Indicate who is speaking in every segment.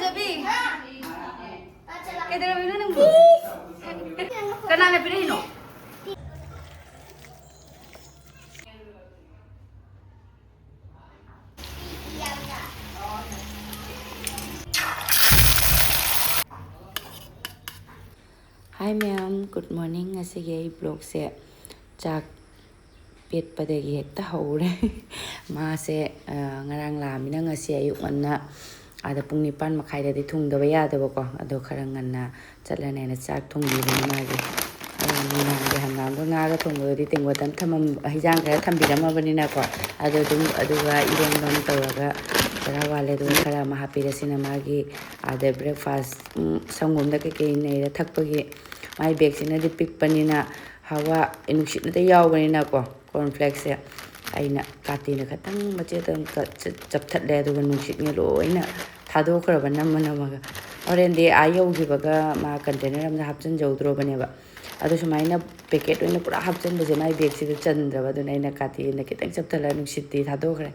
Speaker 1: Hi ma'am, good morning. Asige blog se chak apetpadagi hekta haure. Ma se ngarang lamina ngasi ayuk nganna ada pung 9 makaidadi thungdaba yadaba ko ado khara nganna chatlane na chak thungbibani magi ade hangam ga ngaga thungbodi tingwatan thamam hijang khara thambiramabani ko ado dum aduga irongdam tawraga khara wale dum khara ma hapirasina magi ade breakfast sangomda ke nei thakpagi my bag sina di pikpanina hawa inuksitna ta yawbanina ko cornflakes se aina katina khatang machetam chapthatle aduga nuksitni loina thadokraba namanaga orendi ayawgibaga ma container amda hapchan jawdrobaneba adu sumaina packet oina pura hapchan base my bag sida chandraba aduna aina katina kitang chapthala nuksitti thadokre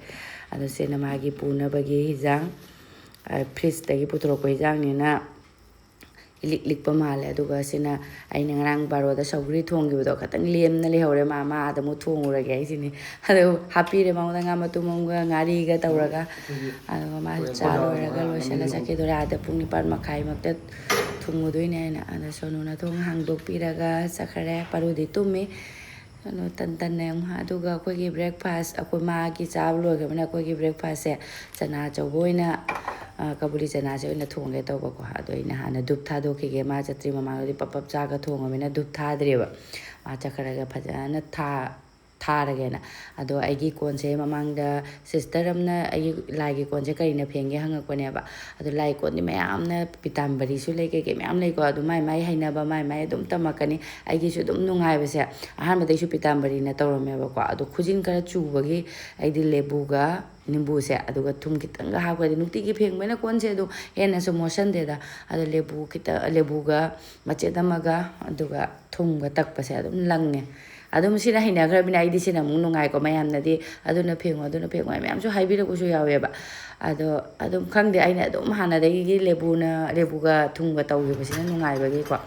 Speaker 1: adu sena magi punabagi hijang fridge tagi putroko hijang nina likpa male aduga sina aina ngarang baroda saugri thonggibodo khatang lemna lehore mama adamu thongurage aisini adu hapire mangda nga matumanga ngari ga tawraga aduga ma chaloraga losela sakidora ada pung 9 makai makta thungudoine aina ada sonuna thong hangdok piraga sakhare parudi tumi ano tan ne aduga koi gi breakfast akoi ma gi chablo ga bana koi gi breakfast se chana chawboina kabuli chana se oina thongge tawba ko ado ina hana dup thadokige ma chatri mama ri pap chaga thongamina dup thadreba ma chakharaga phajana tharagena ado aigi konse mamangda sister amna aigi laigi konse karina phenge hangakone ba ado lai kon ni mayamna pitambari su leke ke mayam lai ko ado mai haina ba mai dum tamakani aigi su dum nungai base ahan madai su pitambari na tawrame ba ko ado khujin kara chubagi aidi lebuga nimbu se aduga thum kitanga hapgadi nukti gi phengmena konse do hena so motion de da ado lebu kita lebuga machetamaga aduga thumga takpase adum langne adum sina hina gra bina idi sina mung nungai ko mayam nadi aduna pheng mayam so haibira ko so yawe ba ado adum khangde aina adum hana dagi gi lebuga thumga tawgi basina nungai bagi ko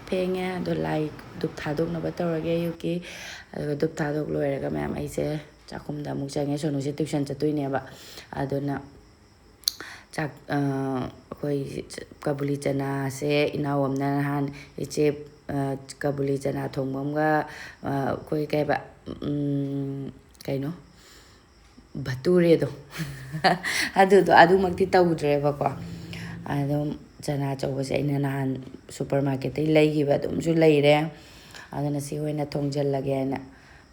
Speaker 1: phenge ado lai dup thadok na ba tawrage yuki ado dup thadok loiraga mayam aise chakumda muk change sonu se tuition chatuine ba aduna chak koi kabuli chana se inawamna han iche kabuli chana thongbamga koi kaiba kaino bature do adu makti tawdreba ko adum chana chawbase aina nahan supermarket tai leigiba dum su leire aduna si hoina thongjallage na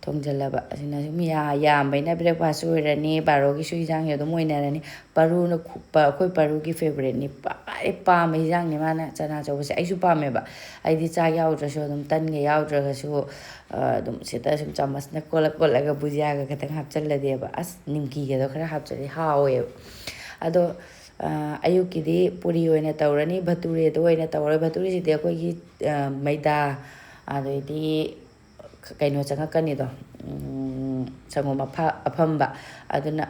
Speaker 1: thongjallaba asina miya yambaina breakfast oirani barogi su hijang yo dum oinarani paru na koi paru gi favorite ni pa me hijang ni mana chana chawbase aisu pameba aidi cha yaudra so dum tan ge yaudra ga su dum seta sum chamas na kola ga bujia ga katang hapchallade ba as nimki ge do khara hapchali hawe ado ayukidi puri oina tawrani bhature do oina tawra bhature si de koi gi maida adoidi kaino changakani do sangom afamba aduna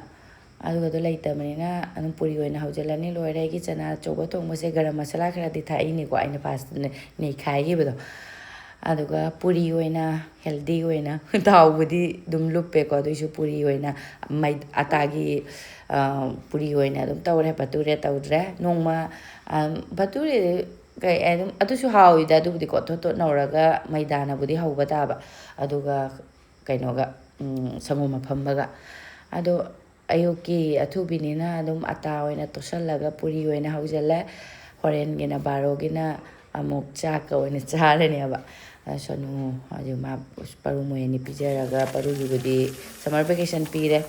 Speaker 1: aduga do laita manina anum puri oina haujalani loire gi chana choba thongmase garam masala khara di thaini ko aina past nei khai gi bodo aduga puri oina healthy oina tawbudi dum luppe ko doisu puri oina mai atagi puri oina dum tawre bature tawdre nongma bature kai adum atusu hawida dubdi ko to nauraga maidana budi houba taba aduga kainoga sangoma phambaga ado ayuki athubinina adum ata oina tosallaga puri oina haujalla horen gina baro gina amuk chak oina charani aba sonu ajuma paru moyeni pijaraga paru gibudi summer vacation pire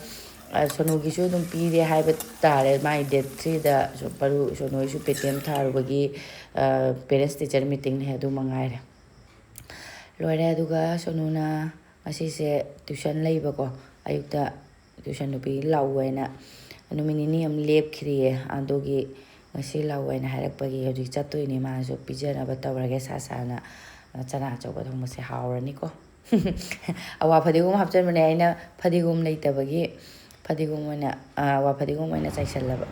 Speaker 1: sonu gisu dum pire haiba tare mai date 3 da so paru sonu isu ptm tharubagi parents teacher meeting ne adu mangaire loire aduga sonuna asise tuition leiba ko ayukta tuition nupi lawena numini am lep khriye adogi ngasi lawena harakpagi hoji chatoini ma so pijana batawrage sasana chana chawba thongmase hawrani ko awa phadigum hapchan mane aina phadigum leitabagi phadigum oina awa phadigum oina chaisallaba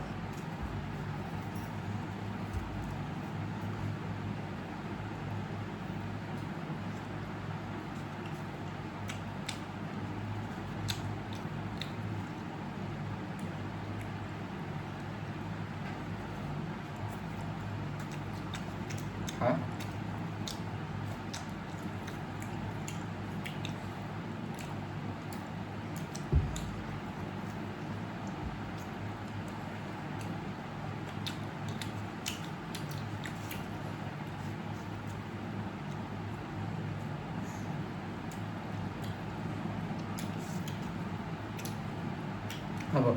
Speaker 2: Haba.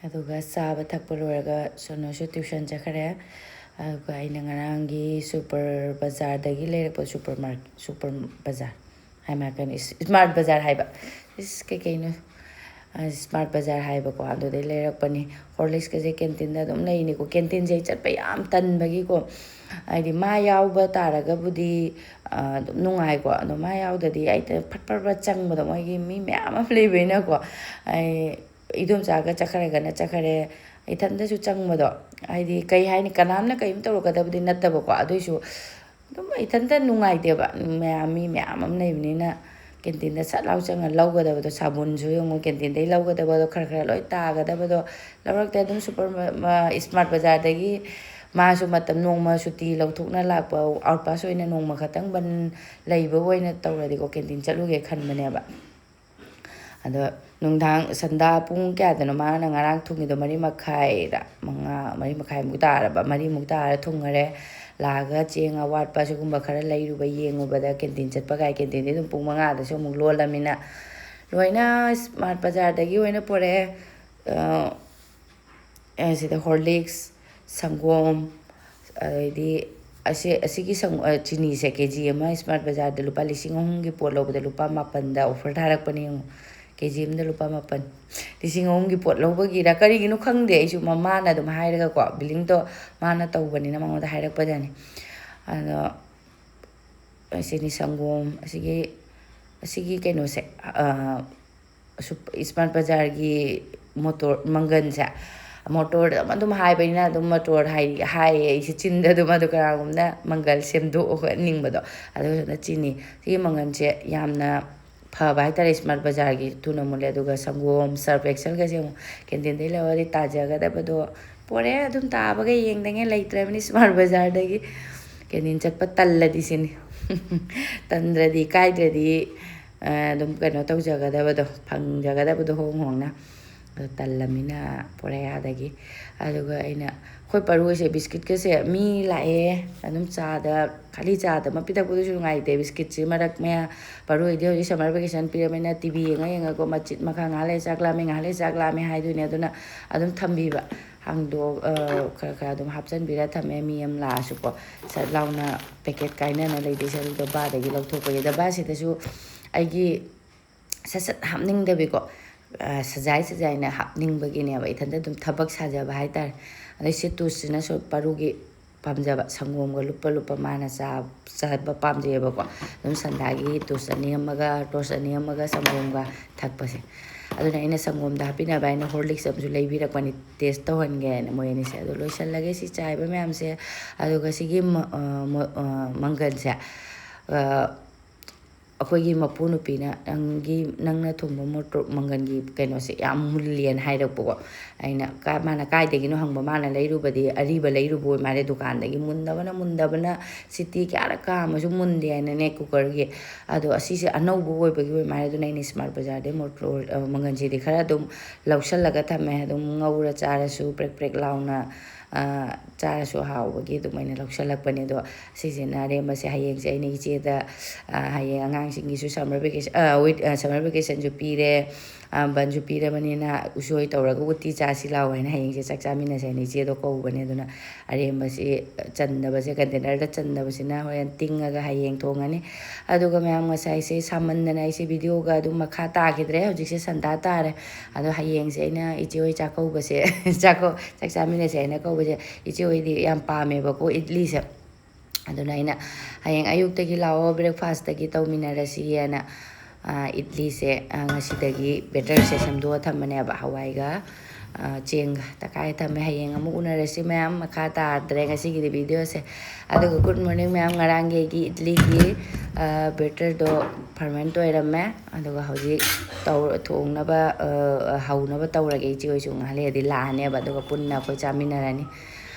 Speaker 1: ꯑꯗꯨꯒ ꯆꯥꯕ ꯊꯛꯄ ꯂꯣꯏꯔꯒ ꯁꯣꯅꯣꯁꯨ tuition ꯆꯠꯈ꯭ꯔꯦ ꯑꯗꯨꯒ ꯑꯩꯅ ꯉꯔꯥꯡꯒꯤ super ꯕꯖꯥꯔꯗꯒꯤ ꯂꯩꯔꯛꯄ ꯁꯨꯄꯔ ꯕꯖꯥꯔ ꯍꯥꯏꯕ ꯀꯩꯅꯣ ꯏꯁꯃꯥꯔꯠ ꯕꯖꯥꯔ ꯍꯥꯏꯕ ꯀꯩꯀꯩꯅꯣ ꯏꯁꯃꯥꯔꯠ ꯕꯖꯥꯔ ꯍꯥꯏꯕꯀꯣ ꯑꯗꯨꯗꯩ ꯂꯩꯔꯛꯄꯅꯤ ꯍꯣꯔꯂꯤꯛꯁꯀꯁꯦ ꯀꯦꯟꯇꯤꯟꯗ ꯑꯗꯨꯝ ꯂꯩꯅꯤꯀꯣ ꯀꯦꯟꯇꯤꯟꯁꯦ ꯑꯩ ꯆꯠꯄ ꯌꯥꯝ ꯇꯟꯕꯒꯤꯀꯣ ꯍꯥꯏꯗꯤ ꯃꯥ ꯌꯥꯎꯕ ꯇꯥꯔꯒꯕꯨꯗꯤ ꯑꯗꯨꯝ ꯅꯨꯡꯉꯥꯏꯀꯣ ꯑꯗꯣ ꯃꯥ ꯌꯥꯎꯗꯗꯤ ꯑꯩ ꯐꯠ ꯆꯪꯕꯗꯣ ꯃꯣꯏꯒꯤ ꯃꯤ ꯃꯌꯥꯝ ꯑꯃ ꯂꯩꯕꯅꯤꯅꯀꯣ ꯑꯩ ꯏꯗꯣꯝꯆꯥꯒ ꯆꯠꯈ꯭ꯔꯒꯅ ꯆꯠꯈ꯭ꯔꯦ ꯏꯊꯟꯗꯁꯨ ꯆꯪꯕꯗꯣ ꯍꯥꯏꯗꯤ ꯀꯩ ꯍꯥꯏꯅꯤ ꯀꯅꯥꯝꯅ ꯀꯔꯤꯝ ꯇꯧꯔꯛꯀꯗꯕꯗꯤ ꯅꯠꯇꯕꯀꯣ ꯑꯗꯨꯏꯁꯨ ꯑꯗꯨꯝ ꯏꯊꯟꯇ ꯅꯨꯡꯉꯥꯏꯇꯦꯕ ꯃꯤ ꯃꯌꯥꯝ ꯑꯃ ꯂꯩꯕꯅꯤꯅ ꯀꯦꯟꯇꯤꯟꯗ ꯁꯠ ꯂꯥꯎ ꯆꯪꯉ ꯂꯧꯒꯗꯕꯗꯣ ꯁꯥꯕꯨꯟꯁꯨ ꯌꯦꯡꯉꯨ ꯀꯦꯟꯇꯤꯟꯗꯩ ꯂꯧꯒꯗꯕꯗꯣ ꯈꯔ ꯂꯣꯏ ꯇꯥꯒꯗꯕꯗꯣ ꯂꯧꯔꯛꯇꯦ ꯑꯗꯨꯝ ꯏꯁꯃꯥꯔꯠ ꯕꯖꯥꯔꯗꯒꯤ ꯃꯥꯁꯨ ꯃꯇꯝ ꯅꯣꯡꯃ ꯁꯨꯇꯤ ꯂꯧꯊꯣꯛꯅ ꯂꯥꯛꯄ ꯑꯥꯎꯠ ꯄꯥꯁ ꯑꯣꯏꯅ ꯅꯣꯡꯃ ꯈꯛꯇꯪ ꯕꯟ ꯂꯩꯕ ꯑꯣꯏꯅ ꯇꯧꯔꯗꯤꯀꯣ ꯀꯦꯟꯇꯤꯟ ꯆꯠꯂꯨꯒꯦ ꯈꯟꯕꯅꯦꯕ ꯑꯗꯣ ꯅꯨꯡꯗꯥꯡ ꯁꯟꯗꯥ ꯄꯨꯡ ꯀꯌꯥꯗꯅꯣ ꯃꯥꯅ ꯉꯔꯥꯡ ꯊꯨꯡꯉꯤꯗꯣ 3:30 ꯇꯥꯔꯕ 4:00 ꯇꯥꯔ ꯊꯨꯡꯉꯔꯦ ꯂꯥꯛꯑꯒ ꯆꯦꯡ ꯑꯋꯥꯠꯄ ꯁꯤꯒꯨꯝꯕ ꯈꯔ ꯂꯩꯔꯨꯕ ꯌꯦꯡꯉꯨꯕꯗ ꯀꯦꯟꯇꯤꯟ ꯆꯠꯄ ꯀꯦꯟꯇꯤꯟꯗꯤ ꯑꯗꯨꯝ ꯄꯨꯡ 5ꯗꯁꯨ ꯑꯃꯨꯛ ꯂꯣꯜꯂꯃꯤꯅ ꯂꯣꯏꯅ ꯏꯁꯃꯥꯔꯠ ꯕꯖꯥꯔꯗꯒꯤ ꯑꯣꯏꯅ ꯄꯨꯔꯛꯑꯦ ꯁꯤꯗ ꯍꯣꯔꯂꯤꯛꯁ ꯁꯪꯒꯣꯝ ꯑꯗꯩꯗꯤ ꯑꯁꯤꯒꯤ ꯆꯤꯅꯤꯁꯦ ꯀꯦꯖꯤ ꯑꯃ ꯏꯁꯃꯥꯔꯠ ꯕꯖꯥꯔꯗ ꯂꯨꯄꯥ 3,000ꯒꯤ ꯄꯣꯠ ꯂꯧꯕꯗ ꯂꯨꯄꯥ 7ꯗ ꯑꯣꯐꯔ ꯊꯥꯔꯛꯄꯅꯦ ꯌꯦꯡꯉꯨ ꯀꯦꯖꯤ ꯑꯃꯗ ꯂꯨꯄꯥ 7 3,000ꯒꯤ ꯄꯣꯠ ꯂꯧꯕꯒꯤꯔ ꯀꯔꯤꯒꯤꯅꯣ ꯈꯪꯗꯦ ꯑꯩꯁꯨ ꯃꯥꯅ ꯑꯗꯨꯝ ꯍꯥꯏꯔꯒꯀꯣ ꯕꯤꯂꯤꯡꯗꯣ ꯃꯥꯅ ꯇꯧꯕꯅꯤꯅ ꯃꯉꯣꯟꯗ ꯍꯥꯏꯔꯛꯄꯗꯅꯤ ꯑꯗꯣ ꯑꯁꯤꯅꯤ ꯁꯪꯒꯣꯝ ꯑꯁꯤꯒꯤ ꯀꯩꯅꯣꯁꯦ ꯏꯁꯃꯥꯔꯠ ꯕꯖꯥꯔꯒꯤ ꯃꯪꯒꯟꯁꯦ ꯃꯣꯇꯣꯔꯗ ꯑꯗꯨꯝ ꯍꯥꯏꯕꯅꯤꯅ ꯑꯗꯨꯝ ꯃꯣꯇꯣꯔ ꯍꯥꯏꯌꯦ ꯑꯩꯁꯦ ꯆꯤꯟꯗ ꯑꯗꯨꯝ ꯑꯗꯨ ꯀꯅꯥꯒꯨꯝꯕꯅ ꯃꯪꯒꯜ ꯁꯦꯝꯗꯣꯛꯑꯒ ꯅꯤꯡꯕꯗꯣ ꯑꯗꯨꯗꯨꯅ ꯆꯤꯅꯤ ꯁꯤꯒꯤ ꯃꯪꯒꯜꯁꯦ ꯌꯥꯝꯅ ꯐꯕ ꯍꯥꯏꯇꯥꯔꯦ ꯏꯁꯃꯥꯔꯠ ꯕꯖꯥꯔꯒꯤ ꯊꯨꯅ ꯃꯨꯜꯂꯦ ꯑꯗꯨꯒ ꯁꯪꯒꯣꯝ ꯁꯔꯞ ꯑꯦꯛꯁꯦꯜꯒꯁꯦ ꯑꯃꯨꯛ ꯀꯦꯟꯇꯤꯟꯗꯩ ꯂꯧꯔꯗꯤ ꯇꯥꯖꯒꯗꯕꯗꯣ ꯄꯣꯔꯛꯑꯦ ꯑꯗꯨꯝ ꯇꯥꯕꯒ ꯌꯦꯡꯗꯉꯩ ꯂꯩꯇ꯭ꯔꯕꯅꯤ ꯏꯁꯃꯥꯔꯠ ꯕꯖꯥꯔꯗꯒꯤ ꯀꯦꯟꯇꯤꯟ ꯆꯠꯄ ꯇꯜꯂꯗꯤ ꯁꯤꯅꯤ ꯇꯟꯗ꯭ꯔꯗꯤ ꯀꯥꯏꯗ꯭ꯔꯗꯤ ꯑꯗꯨꯝ ꯀꯩꯅꯣ ꯇꯧꯖꯒꯗꯕꯗꯣ ꯐꯪꯖꯒꯗꯕꯗꯣ ꯍꯣꯡꯅ ꯑꯗꯣ ꯇꯜꯂꯃꯤꯅ ꯄꯣꯔꯛꯑꯦ ꯑꯗꯒꯤ ꯑꯗꯨꯒ ꯑꯩꯅ ꯑꯩꯈꯣꯏ ꯄꯔꯨꯁꯦ ꯕꯤꯁꯀꯤꯠꯀꯁꯦ ꯃꯤ ꯂꯥꯛꯑꯦ ꯑꯗꯨꯝ ꯆꯥꯗ ꯈꯥꯂꯤ ꯆꯥꯗ ꯑꯃ ꯄꯤꯊꯛꯄꯗꯨꯁꯨ ꯅꯨꯡꯉꯥꯏꯇꯦ ꯕꯤꯁꯀꯤꯠꯁꯤ ꯃꯔꯛ ꯃꯌꯥ ꯄꯔꯨꯗꯤ ꯍꯧꯖꯤꯛ ꯁꯝꯃꯔ ꯚꯦꯀꯦꯁꯟ ꯄꯤꯔꯕꯅꯤꯅ ꯇꯤꯚꯤ ꯌꯦꯡꯉꯀꯣ ꯃꯆꯤꯠ ꯃꯈꯥ ꯉꯥꯏꯍꯥꯛ ꯂꯩ ꯆꯥꯛ ꯂꯥꯝꯃꯦ ꯉꯥꯏꯍꯥꯛ ꯂꯩ ꯆꯥꯛ ꯂꯥꯝꯃꯦ ꯍꯥꯏꯗꯣꯏꯅꯦ ꯑꯗꯨꯅ ꯑꯗꯨꯝ ꯊꯝꯕꯤꯕ ꯈꯔ ꯑꯗꯨꯝ ꯍꯥꯞꯆꯤꯟꯕꯤꯔ ꯊꯝꯃꯦ ꯃꯤ ꯑꯃ ꯂꯥꯛꯑꯁꯨꯀꯣ ꯁꯠ ꯂꯥꯎꯅ ꯄꯦꯀꯦꯠ ꯀꯥꯏꯅꯅ ꯂꯩꯗꯣꯏꯁꯦ ꯑꯗꯨ ꯗꯕꯥꯗꯒꯤ ꯂꯧꯊꯣꯛꯄꯒꯤ ꯗꯕꯥꯁꯤꯗꯁꯨ ꯑꯩꯒꯤ ꯁꯠ ꯍꯥꯞꯅꯤꯡꯗꯕꯤꯀꯣ ꯁꯖꯥꯏꯅ ꯍꯥꯞꯅꯤꯡꯕꯒꯤꯅꯦꯕ ꯏꯊꯟꯇ ꯑꯗꯨꯝ ꯊꯕꯛ ꯁꯥꯖꯕ ꯍꯥꯏꯇꯥꯔꯦ ꯑꯗꯩ ꯁꯤ ꯇꯨꯁꯁꯤꯅꯁꯨ ꯄꯔꯨꯒꯤ ꯄꯥꯝꯖꯕ ꯁꯪꯒꯣꯝꯒ ꯂꯨꯞꯄ 마나 ꯆꯥꯕ ꯄꯥꯝꯖꯩꯑꯕꯀꯣ ꯑꯗꯨꯝ ꯁꯟꯗꯥꯒꯤ ꯇꯣꯁ ꯑꯅꯤ ꯑꯃꯒ ꯇꯣꯁ ꯑꯅꯤ ꯑꯃꯒ ꯁꯪꯒꯣꯝꯒ ꯊꯛꯄꯁꯦ ꯑꯗꯨꯅ ꯑꯩꯅ ꯁꯪꯒꯣꯝꯗ ꯍꯥꯞꯄꯤꯅꯕ ꯍꯥꯏꯅ ꯍꯣꯔꯂꯤꯛꯁ ꯑꯃꯁꯨ ꯂꯩꯕꯤꯔꯛꯄꯅꯤ ꯇꯦꯁ ꯇꯧꯍꯟꯒꯦꯅ ꯃꯣꯏ ꯑꯅꯤꯁꯦ ꯑꯗꯣ ꯂꯣꯏꯁꯤꯜꯂꯒꯦ ꯁꯤ ꯆꯥꯏꯕ ꯃꯌꯥꯝꯁꯦ ꯑꯗꯨꯒ ꯁꯤꯒꯤ ꯃꯪꯒꯜꯁꯦ ꯑꯩꯈꯣꯏꯒꯤ ꯃꯄꯨ ꯅꯨꯄꯤꯅ ꯅꯪꯅ ꯊꯣꯡꯕ ꯃꯪꯒꯟꯒꯤ ꯀꯩꯅꯣꯁꯦ ꯌꯥꯝ ꯃꯨꯜꯂꯦꯅ ꯍꯥꯏꯔꯛꯄꯀꯣ ꯑꯩꯅ ꯃꯥꯅ ꯀꯥꯏꯗꯒꯤꯅꯣ ꯍꯪꯕ ꯃꯥꯅ ꯂꯩꯔꯨꯕꯗꯤ ꯑꯔꯤꯕ ꯂꯩꯔꯨꯕ ꯑꯣꯏ ꯃꯥꯜꯂꯦ ꯗꯨꯀꯥꯟꯗꯒꯤ ꯃꯨꯟꯗꯕꯅ ꯁꯤꯇꯤ ꯀꯌꯥꯔꯛ ꯀꯥꯝꯃꯁꯨ ꯃꯨꯟꯗꯦ ꯍꯥꯏꯅꯅꯦ ꯀꯨꯀꯔꯒꯤ ꯑꯗꯣ ꯑꯁꯤꯁꯦ ꯑꯅꯧꯕ ꯑꯣꯏꯕꯒꯤ ꯑꯣꯏ ꯃꯥꯜꯂꯦ ꯑꯗꯨꯅ ꯑꯩꯅ ꯏꯁꯃꯥꯔꯠ ꯕꯖꯥꯔꯗꯩ ꯃꯪꯒꯟꯁꯤꯗꯤ ꯈꯔ ꯑꯗꯨꯝ ꯂꯧꯁꯜꯂꯒ ꯊꯝꯃꯦ ꯑꯗꯨꯝ ꯉꯧꯔ ꯆꯥꯔꯁꯨ ꯄ꯭ꯔꯦꯛ ꯄ꯭ꯔꯦꯛ ꯂꯥꯎꯅ ꯆꯥꯔꯁꯨ ꯍꯥꯎꯕꯒꯤ ꯑꯗꯨꯃꯥꯏꯅ ꯂꯧꯁꯜꯂꯛꯄꯅꯦ ꯑꯗꯣ ꯁꯤꯁꯤꯅ ꯑꯔꯦꯝꯕꯁꯦ ꯍꯌꯦꯡꯁꯦ ꯑꯩꯅ ꯏꯆꯦꯗ ꯍꯌꯦꯡ ꯑꯉꯥꯡꯁꯤꯡꯒꯤꯁꯨ ꯁꯝꯃꯔ ꯚꯦꯀꯦꯁꯟꯁꯨ ꯄꯤꯔꯦ ꯕꯟꯁꯨ ꯄꯤꯔꯕꯅꯤꯅ ꯎꯁꯣꯏ ꯇꯧꯔꯒ ꯎꯇꯤ ꯆꯥꯁꯤ ꯂꯥꯎ ꯍꯥꯏꯅ ꯍꯌꯦꯡꯁꯦ ꯆꯥꯛ ꯆꯥꯃꯤꯟꯅꯁꯦ ꯍꯥꯏꯅ ꯏꯆꯦꯗꯣ ꯀꯧꯕꯅꯦ ꯑꯗꯨꯅ ꯑꯔꯦꯝꯕꯁꯤ ꯆꯟꯗꯕꯁꯦ ꯀꯟꯇꯦꯅꯔꯗ ꯆꯟꯗꯕꯁꯤꯅ ꯍꯣꯔꯦꯟ ꯇꯤꯡꯉꯒ ꯍꯌꯦꯡ ꯊꯣꯡꯉꯅꯤ ꯑꯗꯨꯒ ꯃꯌꯥꯝ ꯉꯁꯥꯏꯁꯦ ꯁꯥꯃꯟꯗꯅ ꯑꯩꯁꯦ ꯚꯤꯗꯤꯑꯣꯒ ꯑꯗꯨꯝ ꯃꯈꯥ ꯇꯥꯈꯤꯗ꯭ꯔꯦ ꯍꯧꯖꯤꯛꯁꯦ ꯁꯟꯗꯥ ꯇꯥꯔꯦ ꯑꯗꯣ ꯍꯌꯦꯡꯁꯦ ꯑꯩꯅ ꯏꯆꯦ ꯍꯣꯏ ꯆꯥꯛꯀꯧꯕꯁꯦ ꯆꯥꯛ ꯆꯥꯃꯤꯟꯅꯁꯦ ꯍꯥꯏꯅ ꯀꯧꯕꯁꯦ ꯏꯆꯦ ꯍꯣꯏꯗꯤ ꯌꯥꯝ ꯄꯥꯝꯃꯦꯕꯀꯣ ꯏꯗꯂꯤꯁꯦ ꯑꯗꯨꯅ ꯑꯩꯅ ꯍꯌꯦꯡ ꯑꯌꯨꯛꯇꯒꯤ ꯂꯥꯛꯑꯣ ꯕ꯭ꯔꯦꯛꯐꯥꯁꯇꯒꯤ ꯇꯧꯃꯤꯟꯅꯔꯁꯤꯑꯅ ꯏꯗꯂꯤꯁꯦ ꯉꯁꯤꯗꯒꯤ ꯕꯦꯇꯔꯁꯦ ꯁꯦꯝꯗꯣꯛꯑ ꯊꯝꯕꯅꯦꯕ ꯍꯋꯥꯏꯒ ꯆꯦꯡꯒ ꯇꯛꯈꯥꯏꯔ ꯊꯝꯃꯦ ꯍꯌꯦꯡ ꯑꯃꯨꯛ ꯎꯅꯔꯁꯤ ꯃꯌꯥꯝ ꯃꯈꯥ ꯇꯥꯗ꯭ꯔꯦ ꯉꯁꯤꯒꯤꯗꯤ ꯚꯤꯗꯤꯑꯣꯁꯦ ꯑꯗꯨꯒ ꯒꯨꯗ ꯃꯣꯔꯅꯤꯡ ꯃꯌꯥꯝ ꯉꯔꯥꯡꯒꯤ ꯑꯩꯒꯤ ꯏꯗꯂꯤꯒꯤ ꯕꯦꯇꯔꯗꯣ ꯐꯔꯃꯦꯟꯠ ꯑꯣꯏꯔꯝꯃꯦ ꯑꯗꯨꯒ ꯍꯧꯖꯤꯛ ꯊꯣꯡꯅꯕ ꯍꯧꯅꯕ ꯇꯧꯔꯒꯦ ꯏꯆꯦ ꯍꯣꯏꯁꯨ ꯉꯥꯏꯍꯥꯛ ꯂꯩꯔꯗꯤ ꯂꯥꯛꯑꯅꯦꯕ ꯑꯗꯨꯒ ꯄꯨꯟꯅ ꯑꯩꯈꯣꯏ ꯆꯥꯃꯤꯟꯅꯔꯅꯤ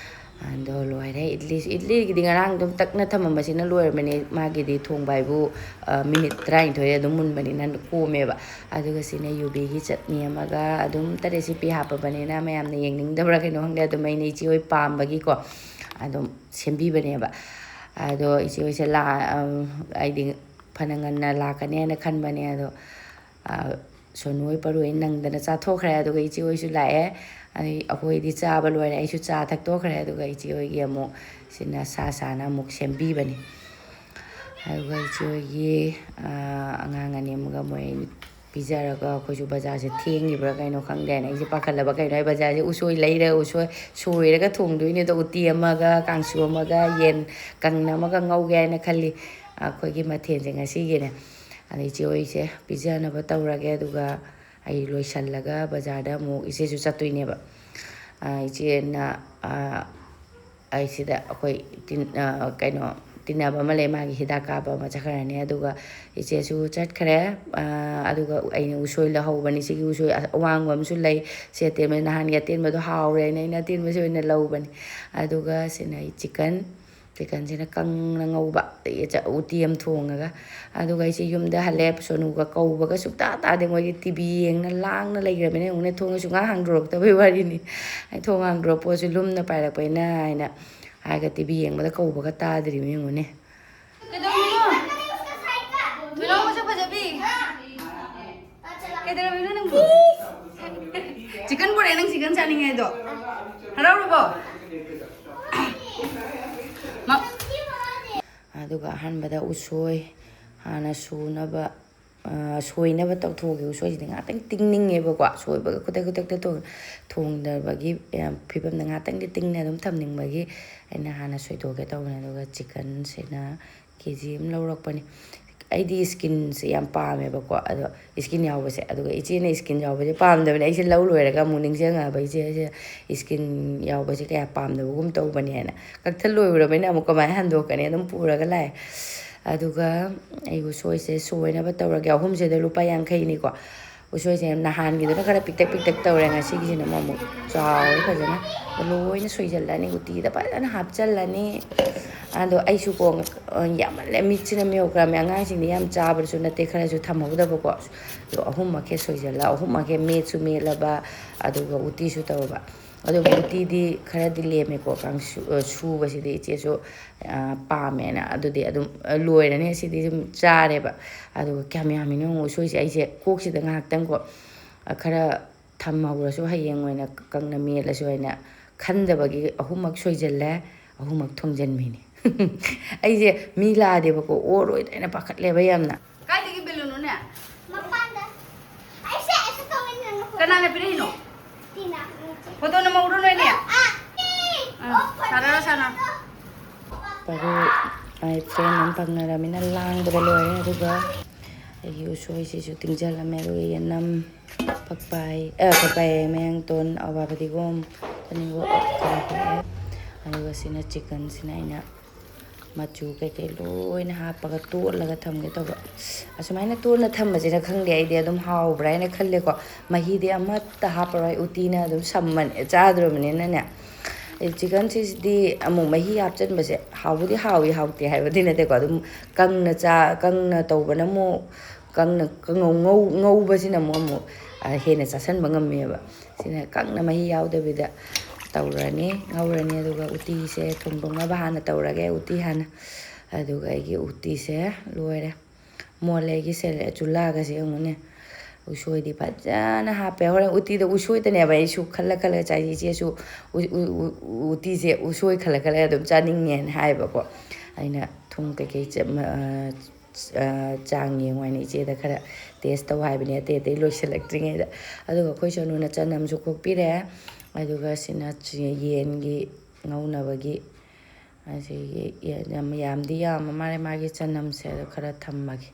Speaker 1: ꯑꯗꯣ ꯂꯣꯏꯔꯦ ꯏꯗꯂꯤꯒꯤꯗꯤ ꯉꯔꯥꯡ ꯑꯗꯨꯝ ꯇꯛꯅ ꯊꯝꯃꯝꯕꯁꯤꯅ ꯂꯣꯏꯔꯕꯅꯦ ꯃꯥꯒꯤꯗꯤ ꯊꯣꯡꯕ ꯍꯥꯏꯕꯨ ꯃꯤꯅꯤꯠ 12 ꯑꯗꯨꯝ ꯃꯨꯟꯕꯅꯤꯅ ꯀꯣꯝꯃꯦꯕ ꯑꯗꯨꯒ ꯁꯤꯅ ꯌꯨꯕꯤꯒꯤ ꯆꯠꯅꯤ ꯑꯃꯒ ꯑꯗꯨꯝ ꯔꯦꯁꯤꯄꯤ ꯍꯥꯞꯄꯕꯅꯤꯅ ꯃꯌꯥꯝꯅ ꯌꯦꯡꯅꯤꯡꯗꯕ꯭ꯔꯥ ꯀꯩꯅꯣ ꯈꯪꯗꯦ ꯑꯗꯨꯝ ꯑꯩꯅ ꯏꯆꯦ ꯍꯣꯏ ꯄꯥꯝꯕꯒꯤꯀꯣ ꯑꯗꯨꯝ ꯁꯦꯝꯕꯤꯕꯅꯦꯕ ꯑꯗꯣ ꯏꯆꯦ ꯍꯣꯏꯁꯦ ꯑꯩꯗꯤ ꯐꯅ ꯉꯟꯅ ꯂꯥꯛꯀꯅꯤ ꯍꯥꯏꯅ ꯈꯟꯕꯅꯦ ꯑꯗꯣ ꯁꯣꯅꯨ ꯍꯣꯏ ꯄꯔꯨ ꯍꯣꯏ ꯅꯪꯗꯅ ꯆꯥꯊꯣꯛꯈ꯭ꯔꯦ ꯑꯗꯨꯒ ꯏꯆꯦ ꯍꯣꯏꯁꯨ ꯂꯥꯛꯑꯦ ꯑꯩꯈꯣꯏꯗꯤ ꯆꯥꯕ ꯂꯣꯏꯔꯦ ꯑꯩꯁꯨ ꯆꯥ ꯊꯛꯇꯣꯛꯈ꯭ꯔꯦ ꯑꯗꯨꯒ ꯏꯆꯦ ꯍꯣꯏꯒꯤ ꯑꯃꯨꯛ ꯁꯤꯅ ꯁꯥꯅ ꯑꯃꯨꯛ ꯁꯦꯝꯕꯤꯕꯅꯤ ꯑꯗꯨꯒ ꯏꯆꯦ ꯍꯣꯏꯒꯤ ꯑꯉꯥꯡ ꯑꯅꯤ ꯑꯃꯒ ꯃꯣꯏ ꯄꯤꯖꯔꯒ ꯑꯩꯈꯣꯏꯁꯨ ꯕꯖꯥꯔꯁꯦ ꯊꯦꯡꯉꯤꯕ꯭ꯔꯥ ꯀꯩꯅꯣ ꯈꯪꯗꯦ ꯍꯥꯏꯅ ꯑꯩꯁꯦ ꯄꯥꯈꯠꯂꯕ ꯀꯩꯅꯣ ꯑꯩ ꯕꯖꯥꯔꯁꯦ ꯎꯁꯣꯏ ꯂꯩꯔꯒ ꯎꯁꯣꯏ ꯁꯣꯏꯔꯒ ꯊꯣꯡꯗꯣꯏꯅꯦ ꯑꯗꯣ ꯎꯇꯤ ꯑꯃꯒ ꯀꯥꯡꯁꯨ ꯑꯃꯒ ꯌꯦꯟ ꯀꯪꯅ ꯑꯃꯒ ꯉꯧꯒꯦ ꯍꯥꯏꯅ ꯈꯜꯂꯤ ꯑꯩꯈꯣꯏꯒꯤ ꯃꯊꯦꯜꯁꯦ ꯉꯁꯤꯒꯤꯅꯦ ꯑꯗꯩ ꯏꯆꯦ ꯍꯣꯏꯁꯦ ꯄꯤꯖꯅꯕ ꯇꯧꯔꯒꯦ ꯑꯗꯨꯒ ꯑꯩ ꯂꯣꯏꯁꯜꯂꯒ ꯕꯖꯥꯔꯗ ꯑꯃꯨꯛ ꯏꯆꯦꯁꯨ ꯆꯠꯇꯣꯏꯅꯦꯕ ꯏꯆꯦꯅ ꯑꯩꯁꯤꯗ ꯑꯩꯈꯣꯏ ꯀꯩꯅꯣ ꯇꯤꯟꯅꯕ ꯑꯃ ꯂꯩ ꯃꯥꯒꯤ ꯍꯤꯗꯥꯛ ꯀꯥꯞꯄ ꯑꯃ ꯆꯠꯈ꯭ꯔꯅꯤ ꯑꯗꯨꯒ ꯏꯆꯦꯁꯨ ꯆꯠꯈ꯭ꯔꯦ ꯑꯗꯨꯒ ꯑꯩꯅ ꯎꯁꯣꯏ ꯂꯧꯍꯧꯕꯅꯤ ꯁꯤꯒꯤ ꯎꯁꯣꯏ ꯑꯋꯥꯡꯕ ꯑꯃꯁꯨ ꯂꯩ ꯁꯤ ꯑꯇꯦꯟꯕ ꯅꯍꯥꯟꯒꯤ ꯑꯇꯦꯟꯕꯗꯣ ꯍꯥꯎꯔꯦ ꯑꯩꯅ ꯑꯇꯦꯟꯕꯁꯤ ꯑꯣꯏꯅ ꯂꯧꯕꯅꯤ ꯑꯗꯨꯒ ꯁꯤꯅ ꯑꯩ ꯆꯤꯀꯟꯁꯤꯅ ꯀꯪꯅ ꯉꯧꯕ ꯎꯇꯤ ꯑꯃ ꯊꯣꯡꯉꯒ ꯑꯗꯨꯒ ꯑꯩꯁꯦ ꯌꯨꯝꯗ ꯍꯜꯂꯦ ꯁꯣꯅꯨꯒ ꯀꯧꯕꯒ ꯁꯨꯛꯇꯥ ꯇꯥꯗꯦ ꯃꯣꯏꯒꯤ ꯇꯤꯚꯤ ꯌꯦꯡꯅ ꯂꯥꯡꯅ ꯂꯩꯈ꯭ꯔꯕꯅꯤꯅ ꯌꯦꯡꯉꯨꯅꯦ ꯊꯣꯡꯒꯁꯨ ꯉꯥ ꯍꯥꯡꯗꯣꯔꯛꯇꯕꯩ ꯋꯥꯔꯤꯅꯤ ꯑꯩ ꯊꯣꯡ ꯍꯥꯡꯗꯣꯔꯛꯄ ꯄꯣꯠꯁꯨ ꯂꯨꯝꯅ ꯄꯥꯏꯔꯛꯄꯩꯅ ꯍꯥꯏꯅ ꯍꯥꯏꯔꯒ ꯇꯤꯚꯤ ꯌꯦꯡꯕꯗ ꯀꯧꯕꯒ ꯇꯥꯗ꯭ꯔꯤꯕ ꯌꯦꯡꯉꯨꯅꯦ
Speaker 2: chicken pore nang chicken chaninge do haraubo
Speaker 1: ꯑꯗꯨꯒ ꯑꯍꯥꯟꯕꯗ ꯎꯁꯣꯏ ꯍꯥꯟꯅ ꯁꯣꯏꯅꯕ ꯇꯧꯊꯣꯛꯑꯒꯦ ꯎꯁꯣꯏꯁꯤꯗꯤ ꯉꯥꯛꯇꯪ ꯇꯤꯡꯅꯤꯡꯉꯦꯕꯀꯣ ꯁꯣꯏꯕꯒ ꯈꯨꯗꯛꯇ ꯊꯣꯡꯗꯕꯒꯤ ꯐꯤꯕꯝꯗ ꯉꯥꯛꯇꯪꯗꯤ ꯇꯤꯡꯅ ꯑꯗꯨꯝ ꯊꯝꯅꯤꯡꯕꯒꯤ ꯑꯩꯅ ꯍꯥꯟꯅ ꯁꯣꯏꯗꯣꯛꯀꯦ ꯇꯧꯕꯅꯦ ꯑꯗꯨꯒ ꯆꯤꯀꯟꯁꯤꯅ KG ꯑꯃ ꯂꯧꯔꯛꯄꯅꯤ ꯑꯩꯗꯤ ꯏꯁꯀꯤꯟꯁꯦ ꯌꯥꯝ ꯄꯥꯝꯃꯦꯕꯀꯣ ꯑꯗꯣ ꯏꯁꯀꯤꯟ ꯌꯥꯎꯕꯁꯦ ꯑꯗꯨꯒ ꯏꯆꯦꯅ ꯏꯁꯀꯤన్ ꯌꯥꯎꯕꯁꯦ ꯄꯥꯝꯗꯕꯅꯦ ꯑꯩꯁꯦ ꯂꯧ ꯂꯣꯏꯔꯒ ꯑꯃꯨꯛ ꯅꯤꯡꯁꯤꯡꯉꯛꯑꯕ ꯏꯆꯦꯁꯦ ꯏꯁꯀꯤꯟ ꯌꯥꯎꯕꯁꯦ ꯀꯌꯥ ꯄꯥꯝꯗꯕꯒꯨꯝ ꯇꯧꯕꯅꯦ ꯍꯥꯏꯅ ꯀꯛꯊꯠ ꯂꯣꯏꯔꯕꯅꯤꯅ ꯑꯃꯨꯛ ꯀꯃꯥꯏꯅ ꯍꯟꯗꯣꯛꯀꯅꯤ ꯑꯗꯨꯝ ꯄꯨꯔꯒ ꯂꯥꯛꯑꯦ ꯑꯗꯨꯒ ꯑꯩ ꯎꯁꯣꯏꯁꯦ ꯁꯣꯏꯅꯕ ꯇꯧꯔꯒꯦ ꯑꯍꯨꯝꯁꯤꯗ ꯂꯨꯄꯥ 50ꯅꯤꯀꯣ ꯎꯁꯣꯏꯁꯦ ꯅꯍꯥꯟꯒꯤꯗꯨꯅ ꯈꯔ ꯄꯤꯛꯇꯛ ꯇꯧꯔꯦ ꯉꯁꯤꯒꯤꯁꯤꯅ ꯑꯃꯨꯛ ꯆꯥꯎꯔꯦ ꯐꯖꯅ ꯂꯣꯏꯅ ꯁꯣꯏꯖꯜꯂꯅꯤ ꯎꯇꯤꯗ ꯐꯖꯅ ꯍꯥꯞꯆꯜꯂꯅꯤ ꯑꯗꯣ ꯑꯩꯁꯨ ꯌꯥꯝꯃꯜꯂꯦ ꯃꯤꯠꯁꯤꯅ ꯃꯤꯌꯧꯈ꯭ꯔꯃꯦ ꯑꯉꯥꯡꯁꯤꯡꯗꯤ ꯌꯥꯝ ꯆꯥꯕꯁꯨ ꯅꯠꯇꯦ ꯈꯔꯁꯨ ꯊꯝꯍꯧꯗꯕꯀꯣ ꯑꯗꯣ ꯑꯍꯨꯝꯃꯛꯀꯦ ꯁꯣꯏꯖꯜꯂ ꯑꯍꯨꯝꯃꯛꯀꯦ ꯃꯦꯠꯂꯕ ꯑꯗꯨꯒ ꯎꯇꯤꯁꯨ ꯇꯧꯔꯕ ꯑꯗꯨꯕꯨ ꯎꯇꯤꯗꯤ ꯈꯔꯗꯤ ꯂꯦꯝꯃꯦꯀꯣ ꯁꯨꯕꯁꯤꯗꯤ ꯏꯆꯦꯁꯨ ꯄꯥꯝꯃꯦꯅ ꯑꯗꯨꯗꯤ ꯑꯗꯨꯝ ꯂꯣꯏꯔꯅꯤ ꯁꯤꯗꯤ ꯑꯗꯨꯝ ꯆꯥꯔꯦꯕ ꯑꯗꯨꯒ ꯀꯌꯥꯝ ꯌꯥꯝꯃꯤꯅꯣ ꯎꯁꯣꯏꯁꯦ ꯑꯩꯁꯦ ꯀꯣꯛꯁꯤꯗ ꯉꯥꯏꯍꯥꯛꯇꯪꯀꯣ ꯈꯔ ꯊꯝꯍꯧꯔꯁꯨ ꯍꯌꯦꯡ ꯑꯣꯏꯅ ꯀꯪꯅ ꯃꯦꯠꯂꯁꯨ ꯑꯩꯅ ꯈꯟꯗꯕꯒꯤ ꯑꯍꯨꯝꯃꯛ ꯁꯣꯏꯖꯜꯂꯦ ꯑꯍꯨꯝꯃꯛ ꯊꯣꯡꯖꯟꯕꯤꯅꯤ ꯑꯩꯁꯦ ꯃꯤ ꯂꯥꯛꯑꯗꯦꯕꯀꯣ ꯑꯣꯔꯣꯏꯗ꯭ꯔꯥ ꯍꯥꯏꯅ ꯄꯥꯈꯠꯂꯦꯕ ꯌꯥꯝꯅ
Speaker 2: kaidagi belunune mapanda aise aise tawin kanana pirino tina foto na mauro no ni sarara sana
Speaker 1: ꯄꯔꯨ ꯃꯥꯏ ꯐ꯭ꯔꯦꯟ ꯑꯃ ꯐꯪꯅꯔꯃꯤꯅ ꯂꯥꯡꯕꯗ ꯂꯣꯏꯔꯦ ꯑꯗꯨꯒ ꯑꯩꯒꯤ ꯎꯁꯣꯏꯁꯤꯁꯨ ꯇꯤꯡꯖꯜꯂꯝꯃꯦ ꯑꯗꯨꯒ ꯌꯦꯅꯝ ꯐꯛꯄꯥꯏ ꯃꯌꯥꯡꯇꯣꯟ ꯑꯋꯥ ꯐꯗꯤꯒꯣꯝ ꯈꯔ ꯍꯥꯞꯄꯦ ꯑꯗꯨꯒ ꯁꯤꯅ ꯆꯤꯀꯟꯁꯤꯅ ꯑꯩꯅ machu keke loina hapaga totlaga thamge tawba asumaina totla thambasina khangde aidi adum haubra ina khalle ko mahidi amatta haparai utina adum samman chadrumnina ne chicken sisdi amu mahi hapchanbase haubudi hawi hauti haibadi nate ko adum kangna tawbana mo kangna ngau basina mo hena chasanba ngammeba sina kangna mahi yaudabida taurani ngaurani aduga uti se thongdongnaba hana taurage uti hana aduga aigi uti se loire mole gi sele chulaga se ngune usoi di fajana hape hore uti da usoi tane ba isu khalla chai je su uti se usoi khalla adum chaningngen haiba ko aina thung ke chang yengwani je da khara taste taw haibani te loiselaktringer da aduga khoi sonuna chanam su khokpire aduga sina yengi ngaunabagi asigi yamdi mare magi chanam se khara thammagi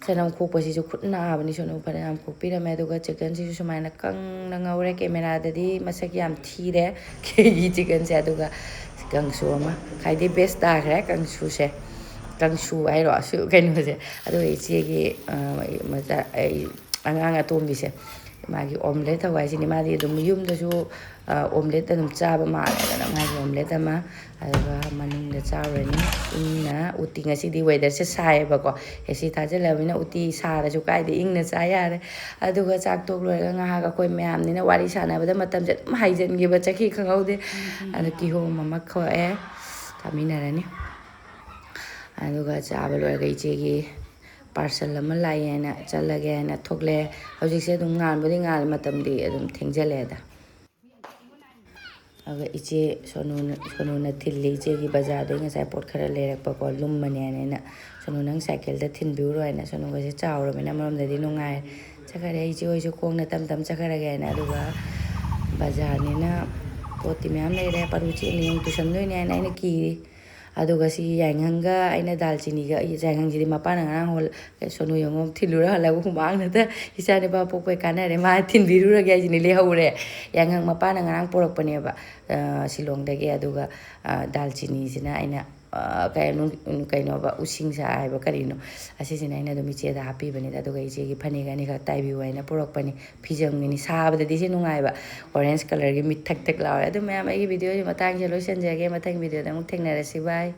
Speaker 1: chanam khokpasi su khutna abani sonu pare am khokpirame aduga chicken si sumaina kangna ngaure camera dadi masak yam thire kegi chicken se aduga kangsu ama khaidi best ta khre kangsu se kangsu ai ro su kaino se aduga ichegi maza ai anga tombi se magi omelette hawai sini madi dum yumda su omelette dum chaba male da magi omelette ma aduga maning da chawrani ingna uti ngasi di weather se sai ba ko hesi thajalabina uti sara su kai de ingna cha yare aduga chak tok loiga nga ga koi myam ni na wari sana ba da matam je haijen gi ba chaki khangaude adu ki ho mama khoe thaminarani aduga chaba loiga ichegi parcel ama laiyena chalage na thokle hojik se dum ngan bodi ngal matamdi adum thengjale da aga iche sonuna thilli iche gi bazar de nga sai pot khara lerakpa ko lummane na sonu nang cycle da thinbiuro ina sonu ga se chawra mena maram da di nungai chakare iche oi su kongna tam chakara ga na aduga bazar ni na poti myam lere paruchi ni yung tusan noi ne na ina ki aduga si yanghanga aina dalchini ga yanghang jidi mapana ngang hol sonu yongom thilura halagu humang na ta isane ba pokwe kanare ma thinbirura ga jini le haure yanghang mapana ngang porak pane ba silong da ge aduga dalchini sina aina kaino ba using sa ai ba karino asisina aina do miche da happy bani da aduga iche gi phani ga ni kha taibi waina porak pani phijam ni sa ba da di se nungai ba orange color gi mit thak lawa adu mayam ai video ji matang je loisan jage matang video da muk thengnarasi bye